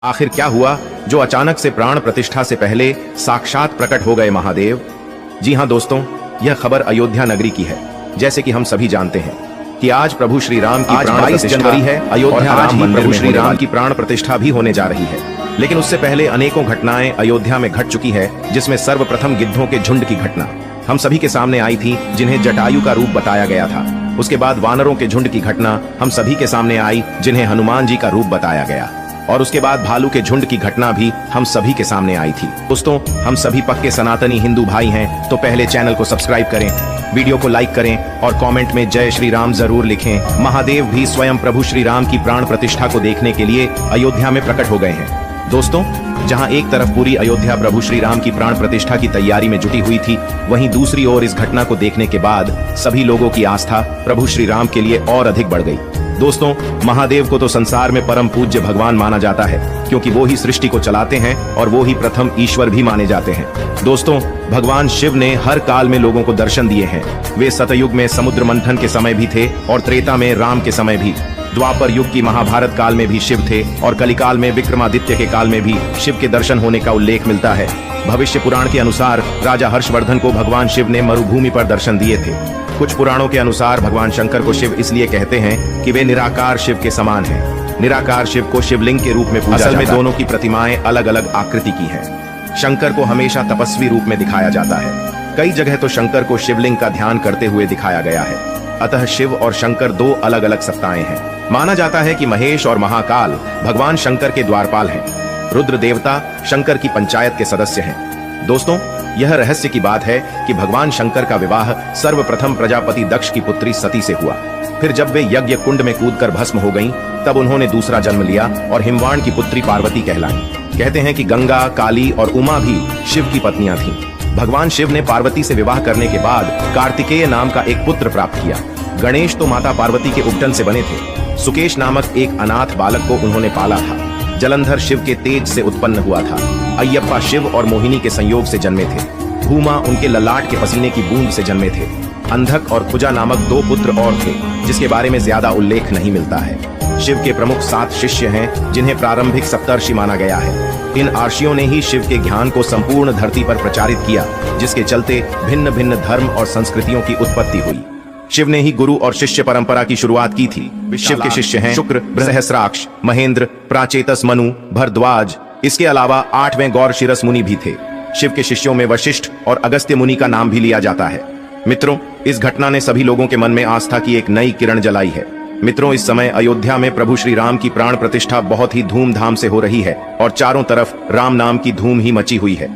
आखिर क्या हुआ जो अचानक से प्राण प्रतिष्ठा से पहले साक्षात प्रकट हो गए महादेव? जी हां दोस्तों, यह खबर अयोध्या नगरी की है। जैसे कि हम सभी जानते हैं कि आज प्रभु श्री राम की प्राण प्रतिष्ठा जनवरी है। अयोध्या राम मंदिर में श्री राम की प्राण प्रतिष्ठा भी होने जा रही है। लेकिन उससे पहले अनेकों घटनाएं अयोध्या में घट चुकी है, जिसमें सर्वप्रथम गिद्धों के झुंड की घटना हम सभी के सामने आई थी, जिन्हें जटायु का रूप बताया गया था। उसके बाद वानरों के झुंड की घटना हम सभी के सामने आई, जिन्हें हनुमान जी का रूप बताया गया। और उसके बाद भालू के झुंड की घटना भी हम सभी के सामने आई थी। दोस्तों, हम सभी पक्के सनातनी हिंदू भाई हैं, तो पहले चैनल को सब्सक्राइब करें, वीडियो को लाइक करें और कमेंट में जय श्री राम जरूर लिखें। महादेव भी स्वयं प्रभु श्री राम की प्राण प्रतिष्ठा को देखने के लिए अयोध्या में प्रकट हो गए हैं। दोस्तों, जहां एक तरफ पूरी अयोध्या प्रभु श्री राम की प्राण प्रतिष्ठा की तैयारी में जुटी हुई थी, वहीं दूसरी ओर इस घटना को देखने के बाद सभी लोगों की आस्था प्रभु श्री राम के लिए और अधिक बढ़ गई। दोस्तों, महादेव को तो संसार में परम पूज्य भगवान माना जाता है, क्योंकि वो ही सृष्टि को चलाते हैं और वो ही प्रथम ईश्वर भी माने जाते हैं। दोस्तों, भगवान शिव ने हर काल में लोगों को दर्शन दिए हैं। वे सतयुग में समुद्र मंथन के समय भी थे और त्रेता में राम के समय भी। द्वापर युग की महाभारत काल में भी शिव थे और कलिकाल में विक्रमादित्य के काल में भी शिव के दर्शन होने का उल्लेख मिलता है। भविष्य पुराण के अनुसार राजा हर्षवर्धन को भगवान शिव ने मरुभूमि पर दर्शन दिए थे। कुछ पुराणों के अनुसार भगवान शंकर को शिव इसलिए कहते हैं कि वे निराकार शिव के समान हैं। निराकार शिव को शिवलिंग के रूप में पूजा जाता है। असल में दोनों की प्रतिमाएं अलग अलग आकृति की हैं। शंकर को हमेशा तपस्वी रूप में दिखाया जाता है। कई जगह तो शंकर को शिवलिंग का ध्यान करते हुए दिखाया गया है। अतः शिव और शंकर दो अलग अलग सत्ताएं हैं। माना जाता है कि महेश और महाकाल भगवान शंकर के द्वारपाल हैं। रुद्र देवता शंकर की पंचायत के सदस्य हैं। दोस्तों, यह रहस्य की बात है कि भगवान शंकर का विवाह सर्वप्रथम प्रजापति दक्ष की पुत्री सती से हुआ। फिर जब वे यज्ञ कुंड में कूदकर भस्म हो गईं, तब उन्होंने दूसरा जन्म लिया और हिमवाण की पुत्री पार्वती कहलाई। कहते हैं कि गंगा, काली और उमा भी शिव की पत्नियां थीं। भगवान शिव ने पार्वती से विवाह करने के बाद कार्तिकेय नाम का एक पुत्र प्राप्त किया। गणेश तो माता पार्वती के उपटन से बने थे। सुकेश नामक एक अनाथ बालक को उन्होंने पाला था। जलंधर शिव के तेज से उत्पन्न हुआ था। अयप्पा शिव और मोहिनी के संयोग से जन्मे थे। भूमा उनके ललाट के पसीने की बूंद से जन्मे थे। अंधक और खुजा नामक दो पुत्र और थे, जिसके बारे में ज्यादा उल्लेख नहीं मिलता है। शिव के प्रमुख 7 शिष्य हैं, जिन्हें प्रारंभिक सप्तर्षि माना गया है। इन आर्षियों ने ही शिव के ज्ञान को संपूर्ण धरती पर प्रचारित किया, जिसके चलते भिन्न भिन्न धर्म और संस्कृतियों की उत्पत्ति हुई। शिव ने ही गुरु और शिष्य परंपरा की शुरुआत की थी। शिव के शिष्य हैं शुक्र, सहस्राक्ष, महेंद्र, प्राचेतस, मनु, भरद्वाज। इसके अलावा 8वें गौर शिरस मुनि भी थे। शिव के शिष्यों में वशिष्ठ और अगस्त्य मुनि का नाम भी लिया जाता है। मित्रों, इस घटना ने सभी लोगों के मन में आस्था की एक नई किरण जलाई है। मित्रों, इस समय अयोध्या में प्रभु श्री राम की प्राण प्रतिष्ठा बहुत ही धूमधाम से हो रही है और चारों तरफ राम नाम की धूम ही मची हुई है।